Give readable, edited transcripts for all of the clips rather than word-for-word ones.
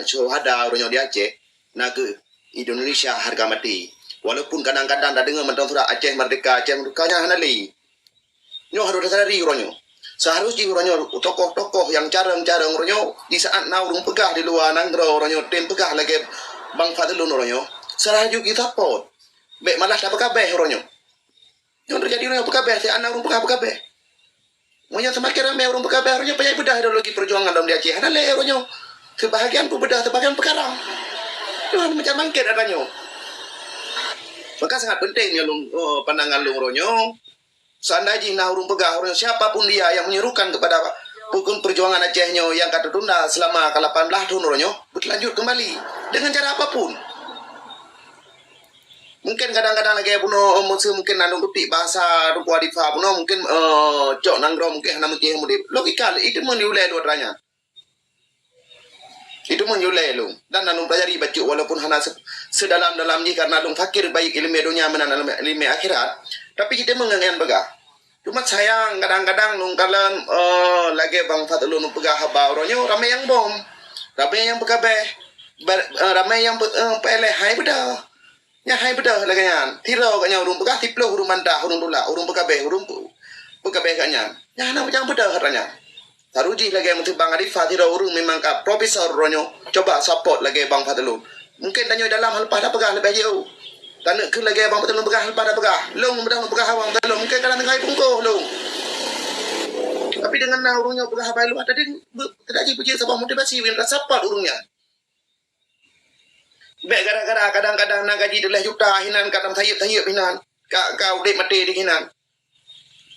Syuhada orang di Aceh nak ke Indonesia harga mati. Walaupun kadang-kadang dah dengar mentang surat Aceh merdeka nya hanali. Nyo harus sadari orangnya. Seharusnya orangnya tokoh-tokoh yang carang-carang orangnya di saat naurung pegah di luar nanggro orangnya tem pegah lagi Bang Fadlun orangnya. Seraju kita pot. Bek malah dah pekabeh orangnya. Yang terjadi orangnya pekabeh si anak orang pekabeh. Monya semakin ramai orang pekabeh orangnya banyak bedah ideologi perjuangan dalam di Aceh. Hanali orangnya. Sebahagian pun bedah, sebahagian perkara. Tuhan macam mangkit adanya. Maka sangat penting ya pandangan lung ronyo. Seandainya nah urung pegah orang siapapun dia yang menyerukan kepada hukum perjuangan Acehnya yang kata tunda selama ke 18 tahun ronyo berlanjut kembali dengan cara apapun. Mungkin kadang-kadang lagi puno mungkin nandung ketik bahasa rupa adifa puno mungkin cok nanggro mungkin hana mungkin logika itu menulai dua teranya. Itu menyulai lu dan nandung pelajari baca walaupun hanya sedalam-dalamnya karena nandung fakir baik ilmu dunia menanam ilmu akhirat tapi kita mengenang begah cuma sayang kadang-kadang nung kalian lagi Bang Fadlun pegah haba orangnya ramai yang bom ramai yang bekabeh ramai yang peleh hai bedah nya hai bedah lagi nyan tiro kanya urung pegah tiplo urung mantah urung dula urung bekabeh urung bekabeh kanya nya hana macam bedah katanya. Taruji lagi yang Bang Arif Fatira urung memang ka profesor ronyo coba support lagi Bang Fadlun. Mungkin tanya dalam hal pada pegah lebih jauh. Tanah ke lagi Bang Fadlun pegah hal pada pegah. Long mudah pegah Bang Fadlun mungkin kadang tengah pungko long. Tapi dengan nah urungnya pegah apa lu tadi tidak puji sebab motivasi win support urungnya. Baik gara-gara kadang-kadang nak gaji 2 juta hinan kadang tayup hinan. Kau dek mati di hinan.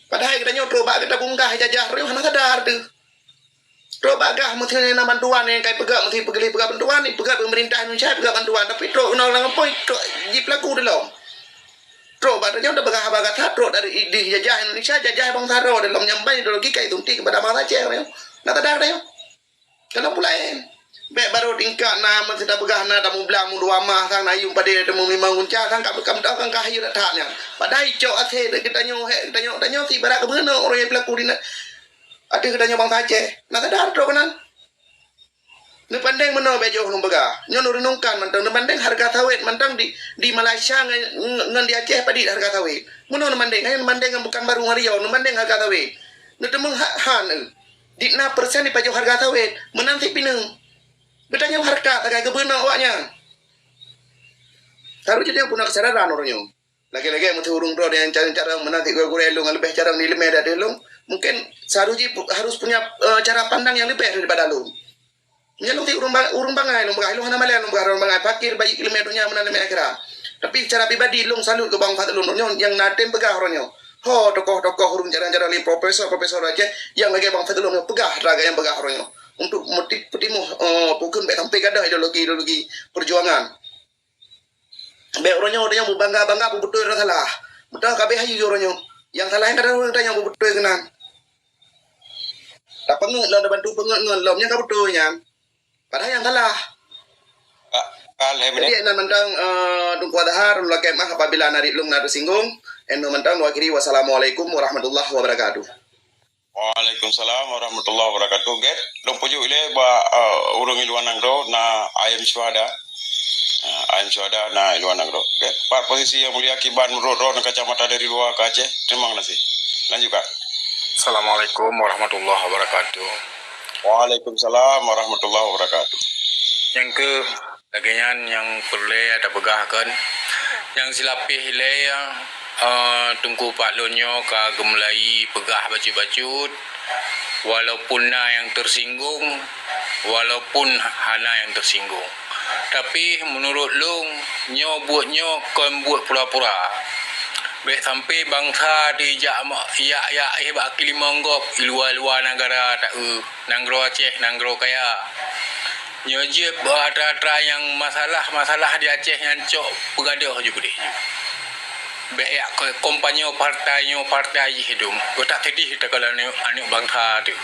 Padahal kita nyotro bak kita bunggah jajah riu hana sadar tu. Tro bagah mesti nak bantuan yang kai pegak mesti pegeli pegak bantuan ni pegak pemerintah Indonesia pegak bantuan tapi tro ulang apa tro jip laku dalam tro badanya udah bagah bagat tro dari di jajah Indonesia jajah bang taro dalam nyampai ideologi kai tunti kepada bang Aceh ya nak tadar dah kena pula baik baru tingkat na mesti dah pegah na dah mublang mu dua mah sang ayung pada temu memang unca sang kap dah kan kahayu dah taknya padai cok Aceh kita nyo si barak kebenar orang yang pelaku di ada katanya Bang Aceh, nak ada ardo kanan. Ni pandang mana bejo nung bega. Nyo nurunungkan mantang ni pandang harga sawit mantang di Malaysia ngan di Aceh padi harga sawit. Muno ni mandang yang bukan baru ngariau, ni mandang harga sawit. Ni temung han di 6% di pajak harga sawit, menanti pineng. Betanya harga tagai kebenar awaknya. Taruh jadi yang punya kesadaran orangnya. Lagi-lagi yang mesti urung pro yang cara menanti gue elung lebih cara ni lemah dah elung. Mungkin seharusnya harus punya cara pandang yang lebih daripada lu. Nya lu ti urung bangai lu hana malen lu bangai fakir bayi ilmu dunia menanam akhirat. Tapi cara pribadi lu salut ke Bang Fadlun yang nadem pegah orangnya. Ho tokoh-tokoh urung cara-cara li profesor aja yang lagi Bang Fadlun pegah raga yang pegah orangnya. Untuk motif petimu pukul baik sampai kada ideologi perjuangan. Baik orangnya yang bangga betul salah. Betul kabeh hayu orangnya. Yang salah yang kadang orang yang betul kenan. Tak pengeng lo bantu pengeng lomnya kau betulnya. Padahal yang salah. Jadi nan mentang dungku adahar lakai mah apabila narik lung nadu singgung. Eno mentang wakiri wassalamualaikum warahmatullahi wabarakatuh. Waalaikumsalam warahmatullahi wabarakatuh. Get dong puju ile ba urung iluan nangro na ayam syuhada. Ayam syuhada na iluan nangro. Get Pak posisi yang mulia Kiban Muroro na kacamata dari luar ke Aceh. Terima kasih. Lanjut Kak. Assalamualaikum warahmatullahi wabarakatuh. Waalaikumsalam warahmatullahi wabarakatuh. Yang ke bagian yang perlu ada pegahkan yang silapih hilai tungku Pak Lonyo ka gemulai pegah bacut-bacut walaupun na yang tersinggung walaupun hana yang tersinggung tapi menurut long nyo buatnyo kon buat pura-pura baik sampai bangsa di jamak ya bakil monggop luar negara tak nanggro Aceh nanggro kaya nyojib ada yang masalah di Aceh yang cok pegaduh juga deh baik ya partai hidup kau tak sedih kita kalau anak bangsa tu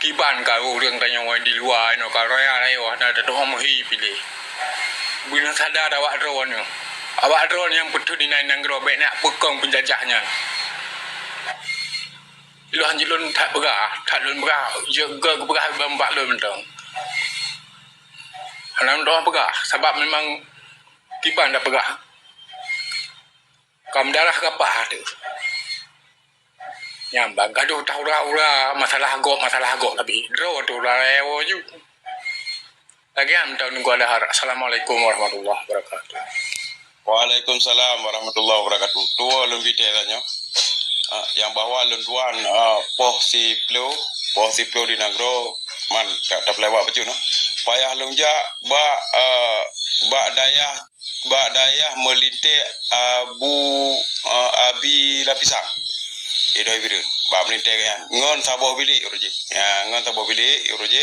Kiban kau orang tanya di luar no kalau raya ada tu omohi pilih bila sadar awak drone yang betul di nanggro baik nak pekong penjajahnya lu hanjilun tak berah jaga berah bambak lu mentang Anak doa pegah sebab memang kiban dah pegah. Kam darah kapah tu. Nyambang gaduh tahu ura masalah agok tapi draw tu rewo ju. Lagian tahun gua ada Assalamualaikum warahmatullahi wabarakatuh. Waalaikumsalam warahmatullahi wabarakatuh. Tua lebih tanya. Yang bahwa lunduan poh si plo di negro man tak pelewat betul no. Payah lunja ba dayah melite abi lapisang. Idoi biru. Ba melite kan. Ngon sabo bili uruji. Ya ngon sabo bili uruji.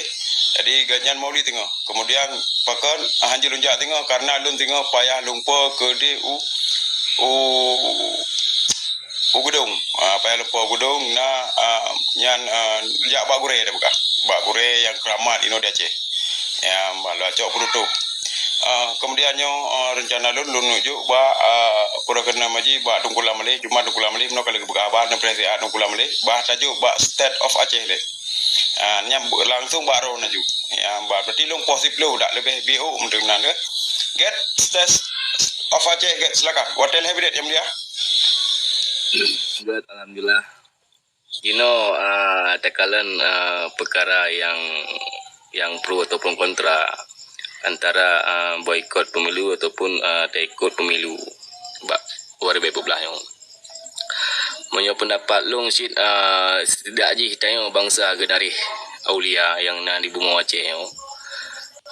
Jadi ganyan mau di tengok. Kemudian pakan hanjir lunja tengok karena lun tengok payah lumpa ke di gudung. Payah lupa gudung na nyan jak bak gure dah buka. Bak gure yang keramat ino di Aceh. Ya malah cok penutup. Kemudiannya rencana lun nuju ba pura kena maji ba Dungkulam Malay, cuma Dungkulam Malay no kalau buka ba na presi Dungkulam Malay, ba tajuk ba state of Aceh le. Nya langsung baru naju. Ya ba berarti lung possible dak lebih BO untuk mana ke? Get state of Aceh get silakan. Hotel habitat yang mulia. Good, alhamdulillah. Tekalan perkara yang pro ataupun kontra antara boikot pemilu ataupun tak ikut pemilu. Wari baik belah yang. Menyo pendapat long sit tidak ji tanya bangsa Gedarih Aulia yang di Bumi Aceh yang.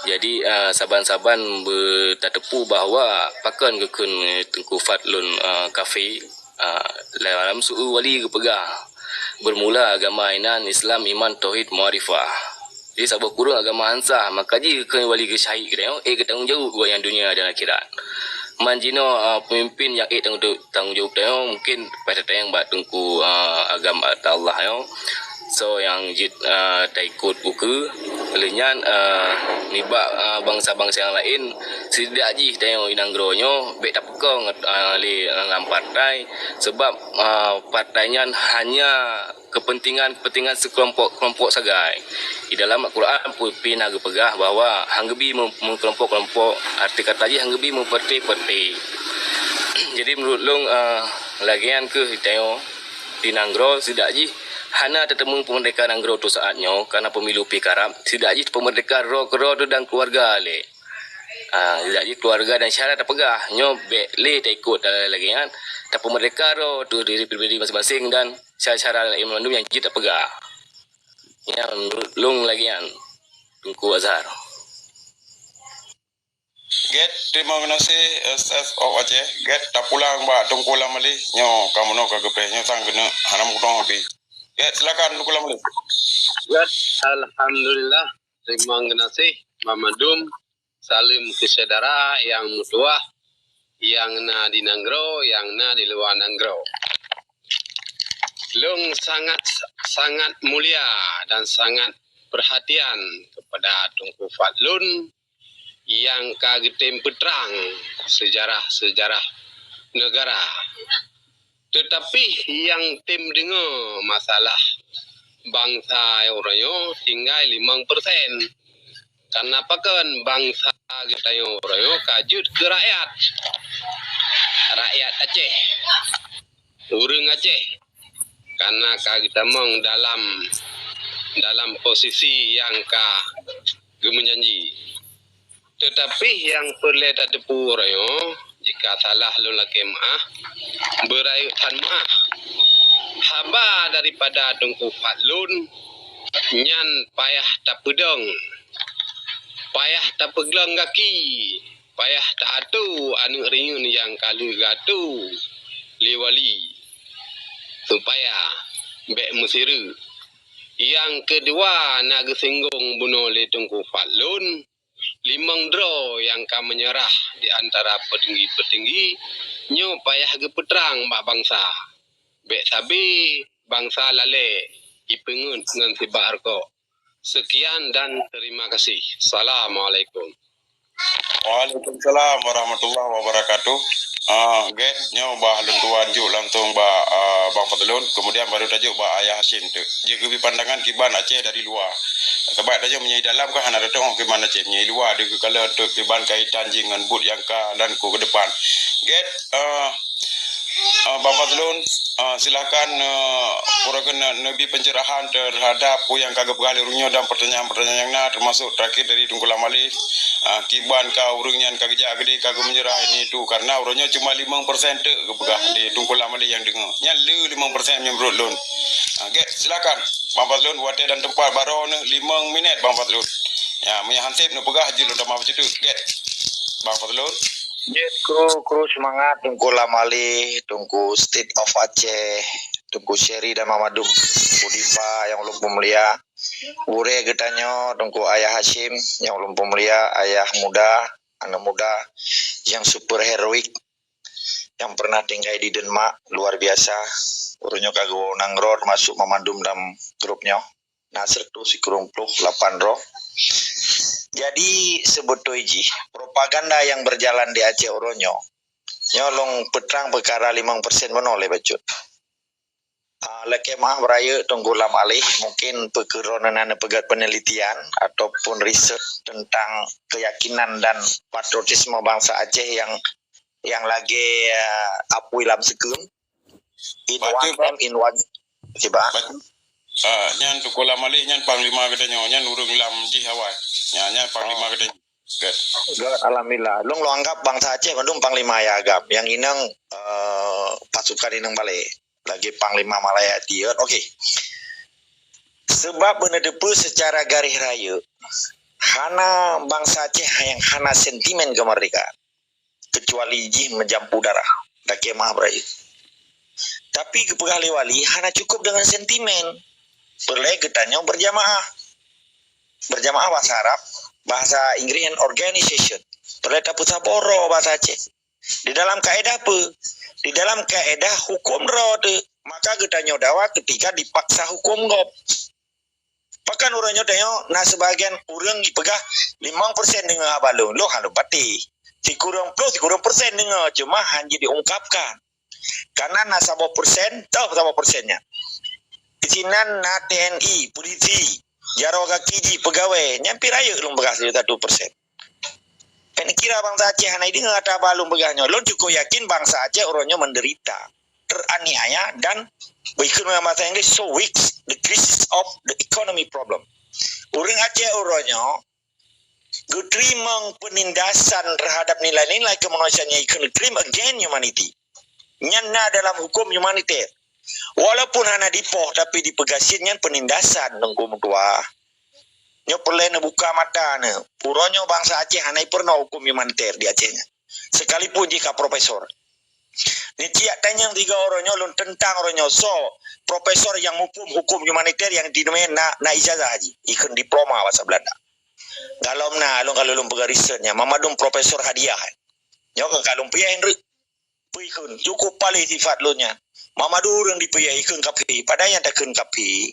Jadi saban-saban bertatepu bahawa pakan kekun Tengku Fadlun kafe dalam suhu wali kepegah bermula agama inan Islam iman tauhid muarifah. Jadi sabuk kurung agama Hansah maka ji ke wali ke syahid kita ketanggungjawab buat yang dunia dan akhirat. Manjino pemimpin yang tanggungjawab dia mungkin pada tayang bat tengku agama Allah yo. So yang jit tak ikut buku lenyan nibak bangsa-bangsa yang lain sidak ji tayang inangronyo bet tak pekong li dalam partai sebab partainya hanya kepentingan sekelompok sagai. Di dalam Al-Quran pun ada pegah bahawa hanggebi mengkelompok-kelompok arti kata ji hanggebi memperti-perti. Jadi menurut long lagian ke tayang di Nanggro sidak ji hana tetemu pemerdekaan Nanggro tu saatnya karena pemilu pikarap sidak ji pemerdekaan roh tu dan keluarga le. Sidak ji keluarga dan syarat pegah nyo bek le tak ikut lagi kan. Tak pemerdekaan roh tu diri pribadi masing-masing dan syarat-syarat yang mengandung yang ji tak pegah. Ya menurut long lagi kan Tungku Azhar. Get terima kasih SS of Aceh. Get tak pulang ba Dungkulam Malay nyo kamu no kagepeh nyo sang kena hanam kutong api. Get silakan Dungkulam Malay. Good, alhamdulillah. Terima kasih Mamadum. Salim ke saudara yang mutua, yang na di Nanggro, yang na di luar Nanggro. Long sangat mulia dan sangat perhatian kepada Tungku Fadlun yang kagetem peterang sejarah negara. Tetapi yang tim dengar masalah bangsa Euroyo tinggal 5%. Karena kan bangsa kita Euroyo kajut ke rakyat Aceh, urang Aceh. Karena kita meng dalam posisi yang gemenjanji. Tetapi yang perlu tak tepu Euroyo jika salah lu laki maaf berayutan maaf. Haba daripada Tungku Fadlun nyan payah tak pedang, payah tak pegelang kaki, payah tak atu anu riun yang kalu gatu liwali supaya bek musiru. Yang kedua nak singgung bunuh le Tungku Fadlun 5 draw yang kami menyerah di antara petinggi-petinggi nyo payah gepetrang mak bangsa. Bek sabi bangsa lale ipengun dengan sibak arko. Sekian dan terima kasih. Assalamualaikum. Waalaikumsalam warahmatullahi wabarakatuh. Get nyo bah lentuan juk lantung bang Patlun, kemudian baru tajuk ayah Hashim tu. Jika pandangan kiban Aceh dari luar. Sebab tajuk menyai dalam kan ada tengok kiban Aceh menyai luar dia kalau untuk kiban kaitan dengan but yang dan ku ke depan. Get Bang Fazlun, silakan purakan Nabi pencerahan terhadap yang kagak bergalirnya dan pertanyaan-pertanyaan yang nak termasuk terakhir dari Tunku Lamali. Kiban ka urungnya kagak gede kagak menyerah ini tu karena urungnya cuma 5% tu kepegah di Tunku Lamali yang dengar. Nya le 5% yang berulun. Get silakan Bang Fazlun wate dan tempat baru 5 minit Bang Fazlun. Ya, punya hansip nu pegah jil udah mau situ. Get Bang Fazlun. Kru semangat Tunku Lamali, Tunku State of Aceh, Tunku Sherry dan Mamadum, Budipa yang ulun pemulia, Ure getanyo, Tunku Ayah Hashim yang ulun pemulia, ayah muda, anak muda yang super heroik, yang pernah tinggal di Denmark, luar biasa. Urunyo kagak nangror masuk Mamadum dalam grupnya, Nasr tu si kerumpluh 8 roh. Jadi sebetulnya propaganda yang berjalan di Aceh Uronyo nyolong petrang perkara 5% menoleh bacut. Lekemah beraya Tunku Lamali mungkin pekeronan pegat penelitian ataupun riset tentang keyakinan dan patriotisme bangsa Aceh yang lagi apui lam sekun. In one time in one coba. Nyan Tunku Lamali nyan panglima katanya nyan urung lam ji Hawaii. Nyan panglima katanya. Alhamdulillah. Long lo anggap bangsa Aceh mandum panglima ya agam. Yang inang pasukan inang balik. Lagi panglima Malaya dia. Okey. Sebab benedepu secara garis raya hana bangsa Aceh yang hana sentimen kemerdekaan. Kecuali ji menjampu darah. Tak kemah beraya. Tapi kepegah wali hana cukup dengan sentimen. Perlu getanya berjamaah. Berjamaah bahasa Arab, bahasa Inggris and organization. Perlu dapat saboro bahasa Aceh. Di dalam kaedah apa? Di dalam kaedah hukum rod. Maka getanya dawa ketika dipaksa hukum gop. Pakan orangnya tanya, nah sebagian orang dipegah 5% dengan abalun. Lo halu pati. Si kurang persen dengan cuma hanya diungkapkan. Karena nasabah persen, tahu berapa persennya? Kecinan na TNI, polisi, jaroga kiji, pegawai, nyampir aja lu begas 1%. Ini kira bangsa Aceh hana ini ngata balung begahnya. Lo cukup yakin bangsa Aceh orangnya menderita, teraniaya dan berikut dengan bahasa Inggris so weak the crisis of the economy problem. Orang Aceh orangnya terima penindasan terhadap nilai-nilai kemanusiaan iklim again humanity. Nyana dalam hukum humaniter. Walaupun hana dipoh tapi dipegasinnya penindasan nunggu tua. Nyo perlu buka mata ne. Puronyo bangsa Aceh hana pernah hukum humaniter di Acehnya. Sekalipun jika profesor. Ni ciak tanya 3 orangnya lun tentang orangnya so profesor yang hukum humaniter yang dinamakan na ijazah haji. Ikan diploma bahasa Belanda. Galom na kalau lun pegang risetnya Mamadum profesor hadiah. Nyo kalau pia Henry puikun cukup paling sifat lo nya. Mamadu yang dipuyai kun kapi, padahal yang tak kun kapi.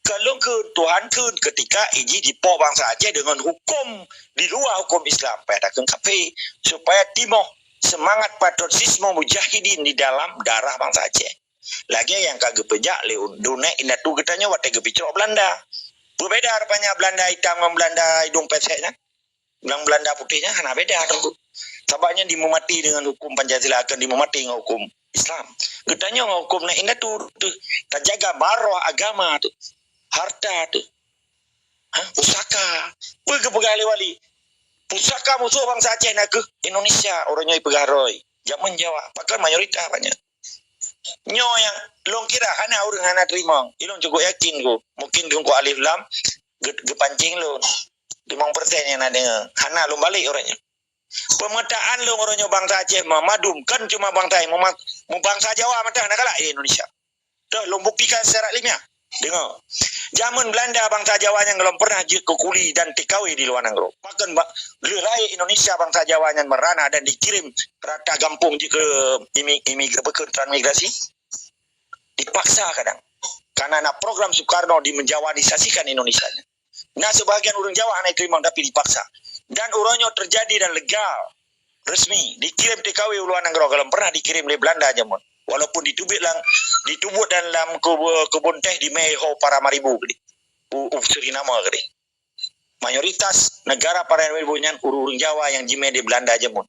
Kalau ke Tuhan kun ketika iji dipo bangsa Aceh dengan hukum di luar hukum Islam, pada kun kapi supaya timoh semangat patriotisme mujahidin di dalam darah bangsa Aceh. Lagi yang kagak pejak leun dunia inatu getanya wate gepicro Belanda. Berbeda rupanya Belanda hitam dengan Belanda hidung peseknya. Yang Belanda putihnya hana beda tentu. Sebabnya dimumati dengan hukum Pancasila akan dimumati dengan hukum Islam. Getanya hukum na indah tu terjaga marwah agama tu. Harta tu. Pusaka. Pegali wali. Pusaka musuh bangsa Aceh nak ke Indonesia orangnya pegaroi. Zaman Jawa. Bahkan mayoritas banyak. Nyo yang long kira hana orang hana terima. Ilong cukup yakin ko. Mungkin tunggu alif lam gepancing lo. 5% yang ada. Hana lo balik orangnya. Pemetaan lo orangnya bangsa Aceh Mamadum kan cuma bangsa yang bangsa Jawa mata nak kalah Indonesia. Dah lo buktikan secara ilmiah. Dengar. Zaman Belanda bangsa Jawa yang belum pernah je ke kuli dan TKW di luar negeri. Bahkan lelai Indonesia bangsa Jawa yang merana dan dikirim rata kampung je ke transmigrasi. Dipaksa kadang. Karena nak program Soekarno dimenjawanisasikan Indonesia. Nah sebagian orang Jawa hanya terima tapi dipaksa. Dan uronyo terjadi dan legal. Resmi. Dikirim TKW Uluan Nanggro. Kalau pernah dikirim dari Belanda aja, mon. Walaupun ditubuk dalam kebun teh di Meho Paramaribo. Suriname. Mayoritas negara Paramaribo nyan urung Jawa yang jime di Belanda aja, mon.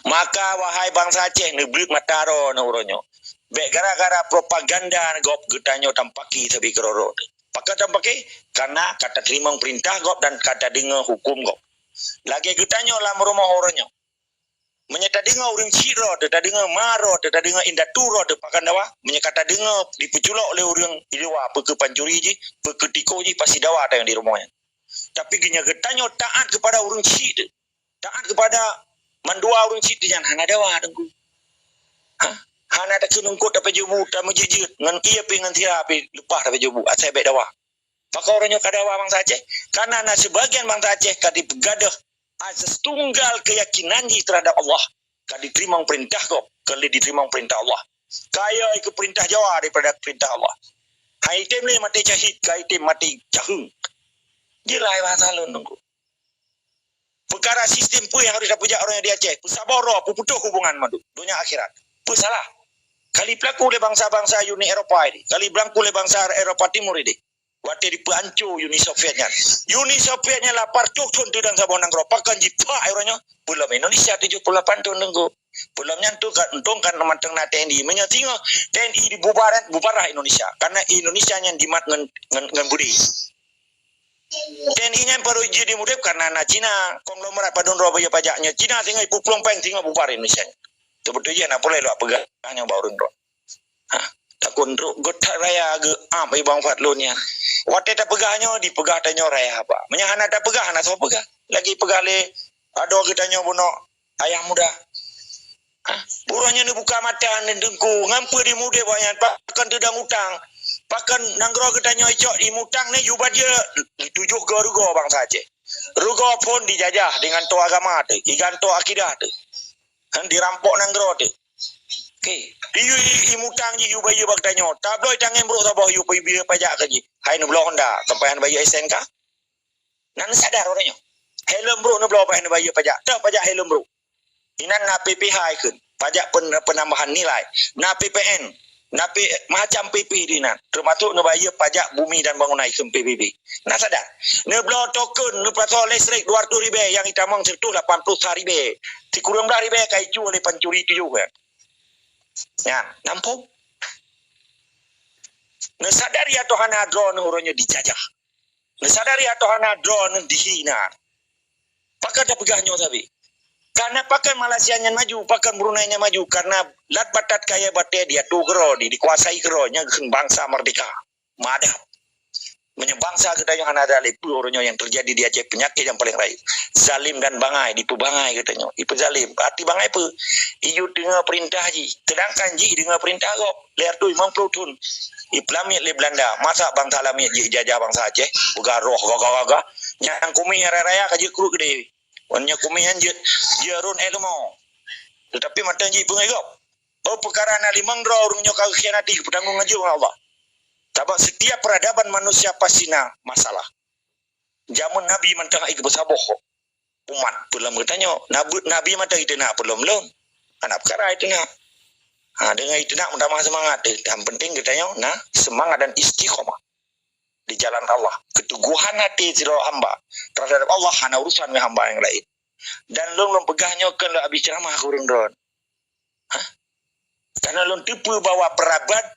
Maka wahai bangsa Aceh, neblik mataro na uronyo. Bek gara-gara propaganda gop getanyo tampaki sabi keroro. Pakai tampaki karena kata terima perintah gop dan kata dengar hukum gop. Lagi getanyo lam rumah uronyo. Menyata dengar uring ciro, tak dengar maro, tak dengar indaturo, tak pakan dawa. Menyata dengar dipuculok oleh uring iliwa, peke pancuri ji, peke tiko ji pasti dawa ada yang di rumahnya. Tapi genya getanyo taat kepada uring cid, taat kepada mandua uring cid jangan hana dawa dengku. Hana tak kenungkut dapat jebu, tak menjejut. Ngan iya pengen tira, tapi lupa dapat jebu. Asal baik dawa. Maka orangnya kadawa bangsa Aceh. Karena sebagian bangsa Aceh kadi begadah asas tunggal keyakinan terhadap Allah. Kadi terima perintah kau. Kali diterima perintah Allah. Kaya ke perintah Jawa daripada perintah Allah. Hai item ni mati jahit, kai item mati jahung. Jelai bahasa lu nunggu. Perkara sistem pun yang harus dapujak orang yang di Aceh. Pusaboro, puputuh hubungan madu. Dunia akhirat. Salah. Kali pelaku oleh bangsa-bangsa Uni Eropa ini. Kali berangku oleh bangsa Eropa Timur ini. Waktu dipancu Uni Sovietnya. Uni Sovietnya lapar cuk-cuk tu dan sabon nanggro. Pakan jipa airnya. Pulau Indonesia 78 tahun nunggu. Pulau nyantu kan untung kan teman tengah TNI. Menyatinga TNI bubarah Indonesia. Karena Indonesia yang dimat ngan budi. TNI nya baru jadi mudah karena Cina konglomerat padun roba pajaknya. Cina tinggal ipu pelompeng tinggal bubar Indonesia. Sebetulnya nak boleh lah pegahnya baru ndo. Takun gotak raya ge apa ibang fatlunya. Wate tak pegahnya dipegah tanyo raya apa. Menyahana tak pegah nak so pegah. Lagi pegah le ado getanyo buno ayah muda. Burunya ni buka mata ni dengku ngampu di muda banyak pakan tudang utang. Pakan nanggro getanyo icok di mutang ni jubah dia 7 rugo bangsa Aceh. Rugo pun dijajah dengan to agama tu, igan to akidah tu. Dirampok nanggro tu. Okey, di mutang ji ubah bag tanyo. Tabloy tangen bro sabah yu pi pajak kaji. Hai nu blok Honda, tempayan bayu SNK. Nan sadar orangnya. Helm bro nu blok payan bayu pajak. Tak pajak helm bro. Inan na PPH ikun. Pajak penambahan nilai. Na PPN. Na macam PP dinan. Termasuk nu bayu pajak bumi dan bangunan ikun PBB. Nak sadar. Nu blok token nu pasal listrik 200 ribu yang itamang sertu 80 ribu. Si kurang dah ribu kai cu oleh pancuri tu juga. Ya, nampak? Nesadari atau hana drone urunnya dijajah. Nesadari atau hana drone dihina. Pakai dah pegahnya tapi. Karena pakai Malaysia nya maju, pakai Brunei nya maju. Karena lat batat kaya bate dia tu gero dikuasai geronya bangsa merdeka. Madap. Menyebangsa kita yang hana dalip urunnya yang terjadi di Aceh penyakit yang paling raih. Zalim dan bangai, dipu bangai katanya. Ipu zalim. Arti bangai apa? Iyu dengar perintah ji. Sedangkan ji dengar perintah kok. Lihat tu 50 tahun. Iplamit le Belanda. Masa bangsa lamit ji jajah bangsa Aceh. Buka roh gaga-gaga. Yang kumi raya kaji kru gede. Wanya kumi yang jerun elmo. Tetapi mata ji pengai kok. Oh perkara na limang roh urungnya kau khianati bertanggung jawab Allah. Sebab setiap peradaban manusia pasti na masalah. Jamun Nabi mentang ik bersaboh umat belum bertanya Nabi mentang itu nak belum anak perkara itu nak dengan itu nak menambah semangat yang penting katanya nah semangat dan istiqomah di jalan Allah keteguhan hati siro hamba terhadap Allah hana urusan dengan hamba yang lain dan belum pegahnya kan lo habis ceramah kurang don karena lo tipu bahwa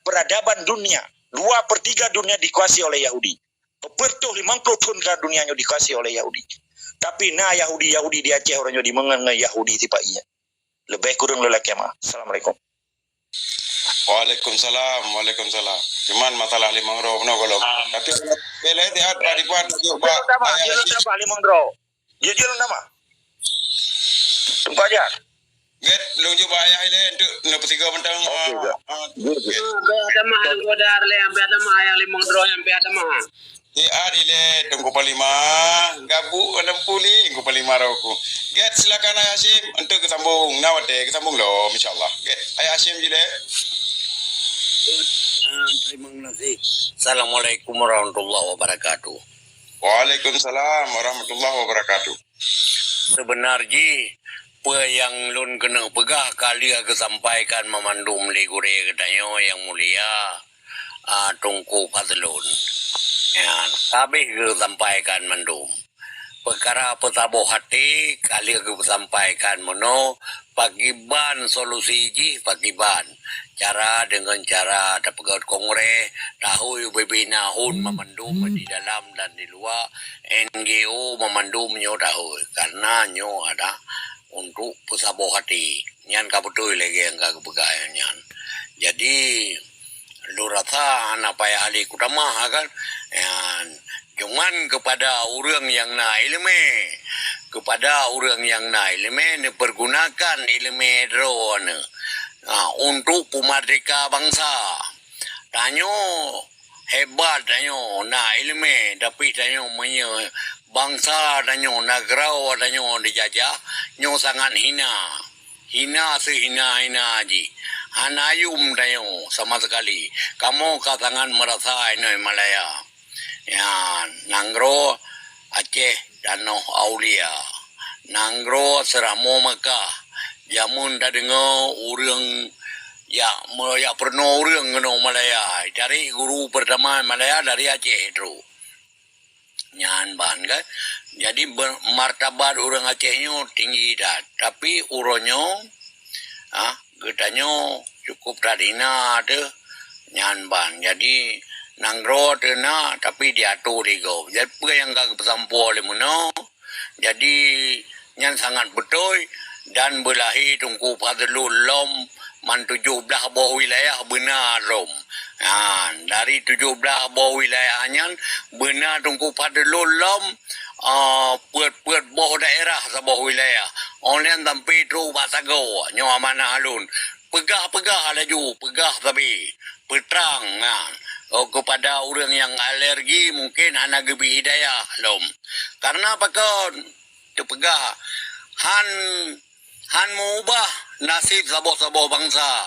peradaban dunia 2/3 dunia dikuasai oleh Yahudi. Pertuh 50 tahun dunianya dikuasai oleh Yahudi. Tapi na Yahudi di Aceh orangnya dimengenai Yahudi tiba iya. Lebih kurang lelaki mah. Assalamualaikum. Waalaikumsalam. Cuman masalah limang roh no kalau. Tapi bela itu ada dibuat juga. Dia dapat limang roh. Dia nama. Tempat aja. Get lu coba ayah ini untuk nak tiga bentang. Ada mah godar le sampai ada mah yang limang draw sampai ada mah. Ile tunggu palima gabu 60 tunggu palima roku. Get silakan Ayah Hashim untuk kesambung nawate kesambung lo insyaallah. Get Ayah Hashim jile. Terima kasih. Assalamualaikum warahmatullahi wabarakatuh. Waalaikumsalam warahmatullahi wabarakatuh. Sebenarnya apa yang lun kena pegah kali aku sampaikan memandum legure katanya yang mulia Tungku Fazlun. Ya, habis aku sampaikan mandum. Perkara petabuh hati kali aku sampaikan mono pagiban solusi ji pagiban cara dengan cara ada pegawai kongres tahu bebina hun memandum di dalam dan di luar NGO memandum nyo tahu karena nyo ada untuk pesabuh hati nyan kabetul lagi yang kagak pegayan nyan jadi lu rasa anak payah ahli kutama kan yan cuman kepada orang yang na ilmu kepada orang yang na ilmu dipergunakan ilmu drone untuk pemerdeka bangsa tanyo hebat tanyo na ilmu tapi tanyo menye bangsa tanyo negara tanyo dijajah nyo sangat hina sehina-hina aji hanayum tanyo sama sekali kamu katangan merasa ini Malaya ya Nanggro Aceh Danau Aulia Nanggro Seramo Mekah jamun dah dengar orang ya pernah orang ngono Malaya dari guru pertama Malaya dari Aceh itu nyan ban kan jadi martabat orang Acehnya tinggi dah tapi uronyo getanyo cukup tadina tu nyan ban jadi Nanggro tena tapi diatur digo. Jadi apa yang kagak bersampo oleh mono. Jadi yang sangat betul dan belahi Tungku Fazlun lom man 17 bawah wilayah benar rom. Dari 17 bawah wilayahnya benar Tungku Fazlun lom puat bawah daerah sa bawah wilayah. Online tampi tru basago nyo amanah alun. Pegah laju, pegah tapi petrang kepada orang yang alergi mungkin hana gebi hidayah lom. Karena apa kon tepegah han mengubah nasib saboh-saboh bangsa.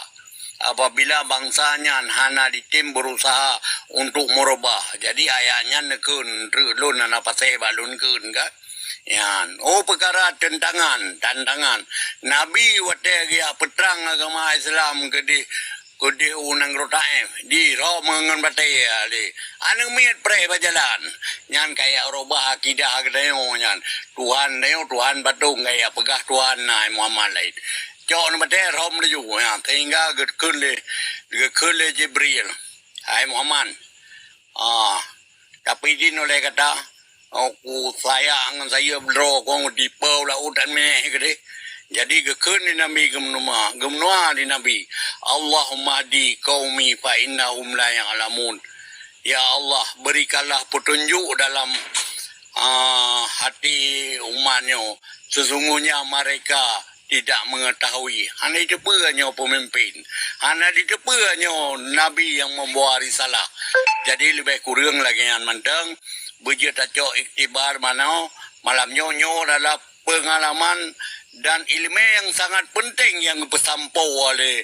Apabila bangsanya hana ditim berusaha untuk merubah. Jadi ayahnya nekun lun ana pasai balun kun kan. Yan, perkara tantangan. Nabi wate dia petrang agama Islam kedi unang rotaem di ro mengan batai ali. Anang miat pre berjalan. Nyan kaya robah akidah kedayo nyan. Tuhan batung kaya pegah Tuhan nai Muhammad lain. Jauh batai rom leju ya sehingga gekele Jibril. Hai Muhammad. Tapi din oleh kata aku sayang saya bro kong di pau lautan meh gede jadi gekun di nabi gemnua di nabi Allahumma di qaumi fa innahum la ya'lamun ya Allah berikanlah petunjuk dalam hati umatnya sesungguhnya mereka tidak mengetahui hanya ditepuannya pemimpin hanya ditepuannya nabi yang membawa risalah jadi lebih kurang lagi yang manteng bujur taco iktibar mana malam nyo adalah pengalaman dan ilmu yang sangat penting yang bersampo oleh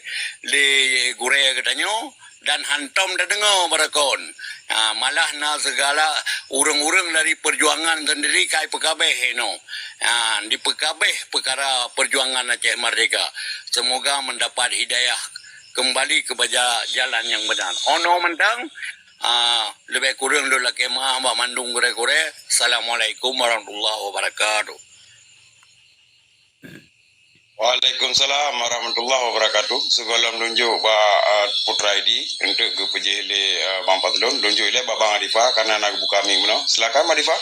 gure katanya dan hantam dah dengar berakon malah na segala urang-urang dari perjuangan sendiri kai PKB no di PKB perkara perjuangan Aceh Merdeka semoga mendapat hidayah kembali kepada jalan yang benar ono mentang lebih kurang dulu lagi mah mandung kure-kure. Assalamualaikum warahmatullahi wabarakatuh. Waalaikumsalam warahmatullahi wabarakatuh. Sebelum tunjuk Putra ID untuk ke PJL Bang Fazlun, tunjuk ile Bang Arifah karena nak buka kami meno. Silakan Arifah.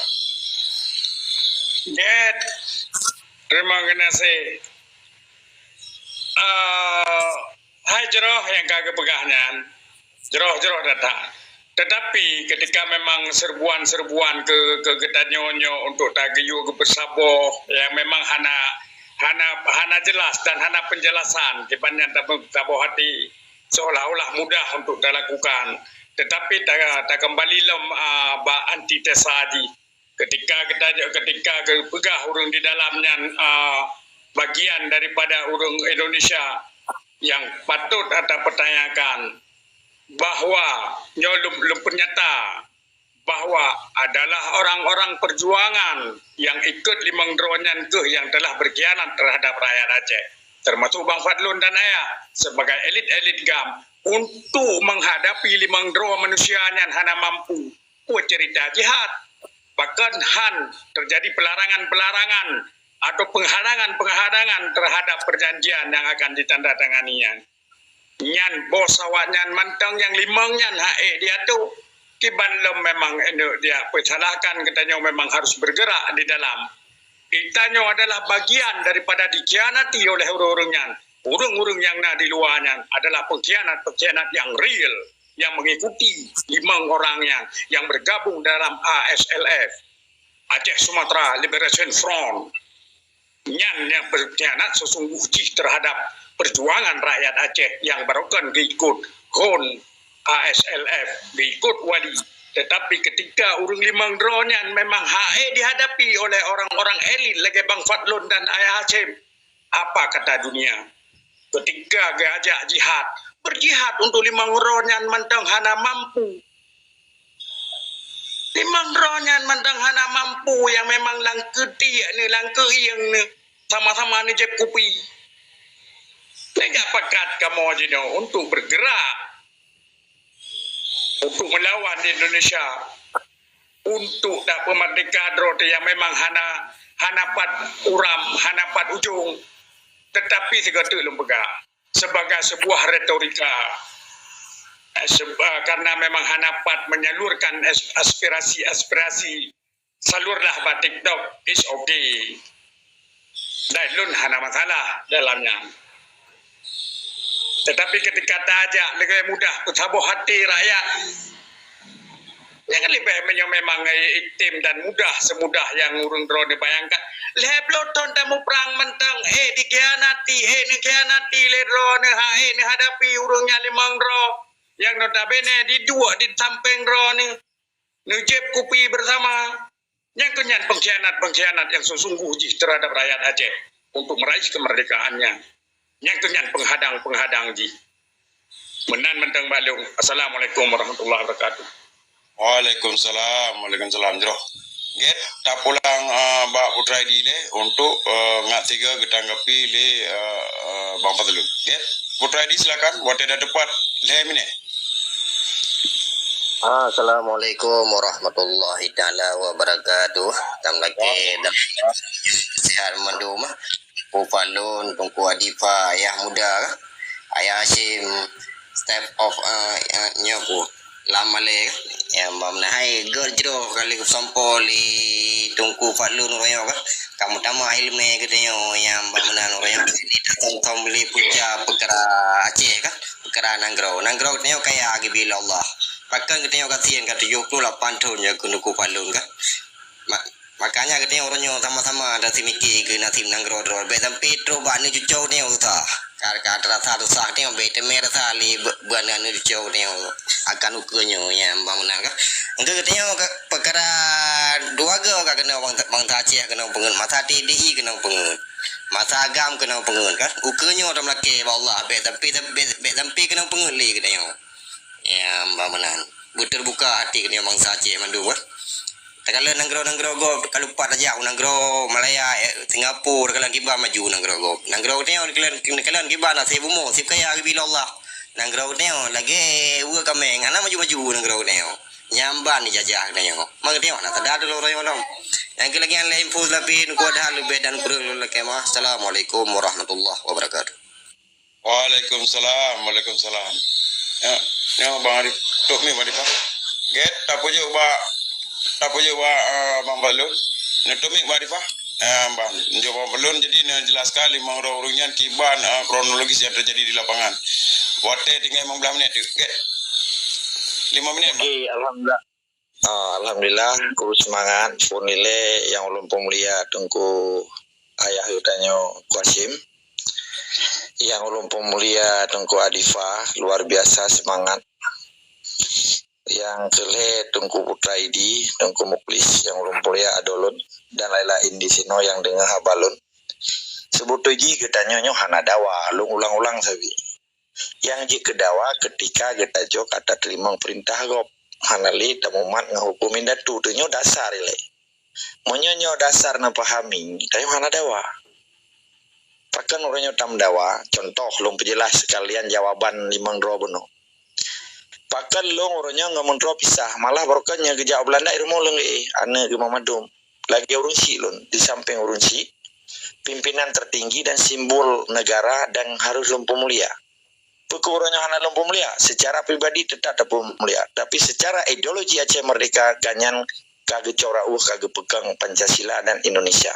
Get. Terima kasih. Hai jeroh yang kagak pegahnya. Jeroh datang. Tetapi ketika memang serbuan ke getanyonyo untuk tagiyu ke bersaboh yang memang hana jelas dan hana penjelasan kebanyakan taboh hati seolah-olah mudah untuk dilakukan. Tetapi tak kembali antitesa di ketika pegah urang di dalamnya bagian daripada urang Indonesia yang patut ada pertanyakan bahwa nyolum pernyataan bahwa adalah orang-orang perjuangan yang ikut limang dronyan ke yang telah berkhianat terhadap rakyat Aceh, termasuk Bang Fadlun dan Ayah sebagai elit-elit GAM untuk menghadapi limang dro manusia yang hana mampu cerita jihad. Bahkan terjadi pelarangan-pelarangan atau penghadangan-penghadangan terhadap perjanjian yang akan ditandatanganinya. Nyan bos awak nyan mantang yang limang nyan dia tu kiban lem memang dia persalahkan katanya memang harus bergerak di dalam. Kitanya adalah bagian daripada dikhianati oleh orang-orangnya. Orang-orang yang di luarnya adalah pengkhianat-pengkhianat yang real, yang mengikuti limang orangnya yang bergabung dalam ASLF, Aceh Sumatera Liberation Front. Nyan yang berkhianat sesungguhnya terhadap perjuangan rakyat Aceh yang barukan diikut HON ASLF, diikut wali. Tetapi ketika urung limang dronnya memang dihadapi oleh orang-orang elit lagi Bang Fadlun dan Ayah Hashim. Apa kata dunia? Ketika gajah jihad, berjihad untuk limang dronnya mentang hana mampu. Limang dronnya mentang hana mampu yang memang langke tiak ni, langke yang ni, sama-sama ni jeb kupi. Tidak pekat kamu aja untuk bergerak, untuk melawan di Indonesia, untuk tak pemerdeka drone yang memang hanapat uram, hanapat ujung, tetapi segala lembaga sebagai sebuah retorika, karena memang hanapat menyalurkan aspirasi, salurlah batik TikTok, is okay. Dan lun hana masalah dalamnya. Tetapi ketika tajak lebih mudah bersabuh hati rakyat, jangan lebih memang itim dan mudah semudah yang urung drone dibayangkan. Lebloton tamu perang mentang, dikhianati le drone, ni hadapi urungnya limang dro yang notabene di dua di samping drone nujib kupi bersama. Yang kenyan pengkhianat yang sesungguhnya terhadap rakyat Aceh untuk meraih kemerdekaannya. Yang kenyan penghadang ji. Menan mentang balung. Assalamualaikum warahmatullahi wabarakatuh. Waalaikumsalam jero. Get tak pulang Mbak Putra Dile untuk ngat tiga ketanggapi le Bang Fadlun. Get Putra Di silakan buat ada tepat le mine. Assalamualaikum warahmatullahi taala wabarakatuh. Tam lagi dah sihat mendum. Pupalun tungku Adifa ayah muda ayah Hashim step of nyoku lama le yang mamnahai gerjro kali sampoli tungku Falun royo kan kamu tama ilmu katanya yang mamnan royo ini datang kembali puja perkara Aceh kan perkara nanggro tanya kayak agi bila Allah bahkan katanya kasihan kata 78 tahun ya tungku Falun kan makanya katanya orangnya sama-sama ada simiki ke nasim nanggro drol betam petro bani cucau ni utah kar rasa rusak ni bete merah sali bana ni cucau ni akan ukunya yang bangunan kan engkau katanya perkara dua ga kena bang Aceh kena pengen masa TDI kena pengen masa agam kena pengen kan ukunya orang laki Allah betam kena pengen li katanya yang bangunan buter buka hati kena bang Aceh mandu kan. Kalau nanggro go kalau pat aja nanggro Malaya Singapura kalau kiba maju nanggro ni kalian kiba na sebu mo sip kaya bila Allah nanggro ni lagi uga kami ngana maju nanggro ni nyamban ni jajah ni mang tengok na tada dulu royo nom yang lagi yang lain info tapi ko dah lebih dan kurang lagi mah. Assalamualaikum warahmatullahi wabarakatuh. Waalaikumsalam. Ya Bang Arif tok ni Bang Arif. Get tak punya Bang Balun netumik Barifah Bang Bang Balun jadi jelaskan lima orang-orangnya kiban kronologis yang terjadi di lapangan wate tinggal 15 menit okay. 5 menit Bang. Alhamdulillah. Alhamdulillah ku semangat pun nilai yang ulun pemulia tengku ayah yutanyo Qasim yang ulun pemulia tengku Adifa luar biasa semangat yang kele tungku Putra Idi, tungku Muklis, yang ulun mulia Adolun dan lain-lain di sino yang dengar habalun. Sebutuji katanya nyo hana dawa, lung ulang-ulang sabi. Yang ji kedawa ketika kita jo kata terima perintah gop. hanali tamumat ngahukumin datu tu nyo dasar ile. Monyo dasar na pahami, tayo hana dawa. Pakan orangnya tam dawa, contoh long penjelas sekalian jawaban limang dro beno. Pakan long orangnya ngamun dro pisah, malah berkanya gejak Belanda irmo leng ane ke Mamadum. Lagi urun si lon, di samping urun si, pimpinan tertinggi dan simbol negara dan harus lumpuh mulia. Pekurangnya hana lumpuh mulia, secara pribadi tetap lumpuh mulia, tapi secara ideologi Aceh Merdeka ganyan kage corau kage pegang Pancasila dan Indonesia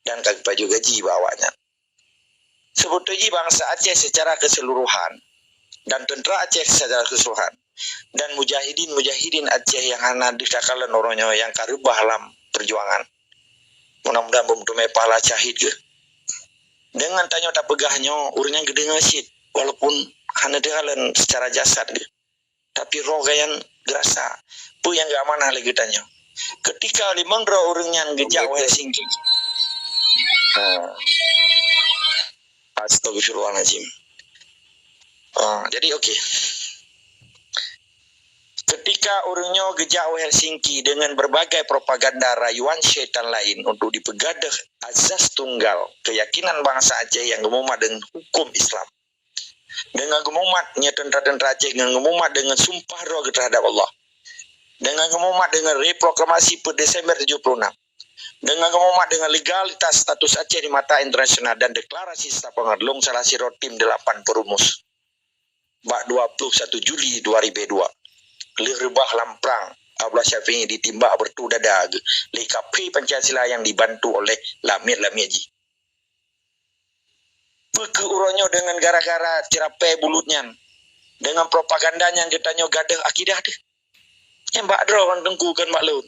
dan kage baju gaji bawanya. Sebetulnya bangsa Aceh secara keseluruhan dan tentera Aceh secara keseluruhan dan mujahidin Aceh yang hana dikakalan orangnya yang karubah dalam perjuangan. Mudah-mudahan mempunyai pahala syahid ke. Dengan tanya tak pegahnya urnya gede ngasit walaupun hana dikalan secara jasad ke. Tapi roh gayan gerasa. Pu yang gak mana lagi tanya. Ketika limang roh urangnya gejak Helsinki. Astagfirullahaladzim. Jadi okey. Ketika orangnya gejak Helsinki dengan berbagai propaganda rayuan syaitan lain untuk dipegadah azas tunggal keyakinan bangsa Aceh yang gemumat dengan hukum Islam, dengan gemumatnya tentera-tentera Aceh, dengan gemumat dengan sumpah roh terhadap Allah, dengan gemumat dengan reproklamasi per Desember 76, dengan gemumat dengan legalitas status Aceh di mata internasional dan deklarasi Setapangat Long salah siro tim 8 perumus 21 Juli 2002. Rebah lamprang Abdullah Syafi'i ditimbak bertu dadag likapi Pancasila yang dibantu oleh Lamir Lamieji. Pekeuronyo dengan gara-gara cerapai bulutnya dengan propagandanya yang ditanya gadah akidah deh. Yang mbak dro kan tengkukan maklun.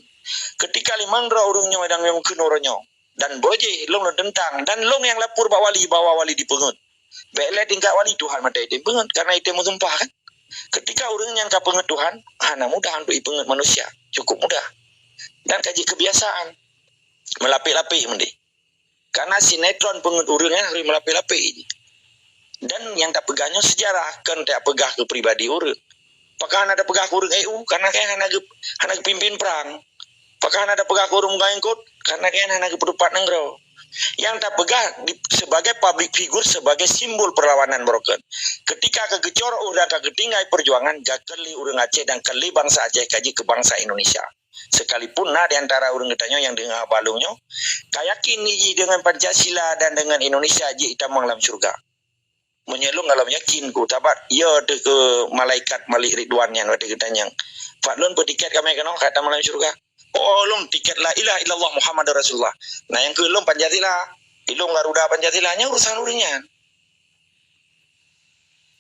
Ketika limang dro urungnya medang yang kenuronyo dan boje long tentang dan long yang lapor bawa wali dipengut. Baiklah tingkat wali Tuhan mata itu pengut karena itu musumpah kan. Ketika orang yang kapenget Tuhan, hana mudah untuk ipenget manusia, cukup mudah. Dan kaji kebiasaan melapik-lapik mende. Karena sinetron penget orangnya harus melapik-lapik. Dan yang tak pegahnya sejarah kan tak pegah ke pribadi orang. Apakah ada pegah ke orang EU karena kan hana pimpin perang. Apakah ada pegah ke orang mengangkut karena kan hana ke pedupat nenggro. Yang tak pegah sebagai public figure, sebagai simbol perlawanan broken. Ketika kegecor orang ketinggai perjuangan, jakeli orang Aceh dan keli bangsa Aceh kaji ke bangsa Indonesia. Sekalipun di antara orang ketanya yang dengar balungnya, kayakin ni dengan Pancasila dan dengan Indonesia je hitam dalam surga. Menyelung dalam yakin ku tabat ya de ke malaikat Malik Ridwan yang ada ketanya. Fadlun bertiket kami kena kata dalam surga. Oh, long tiket la ilaha illallah Muhammad Rasulullah. Nah yang ke long Pancasila, ilong Garuda Pancasilanya urusan urinya.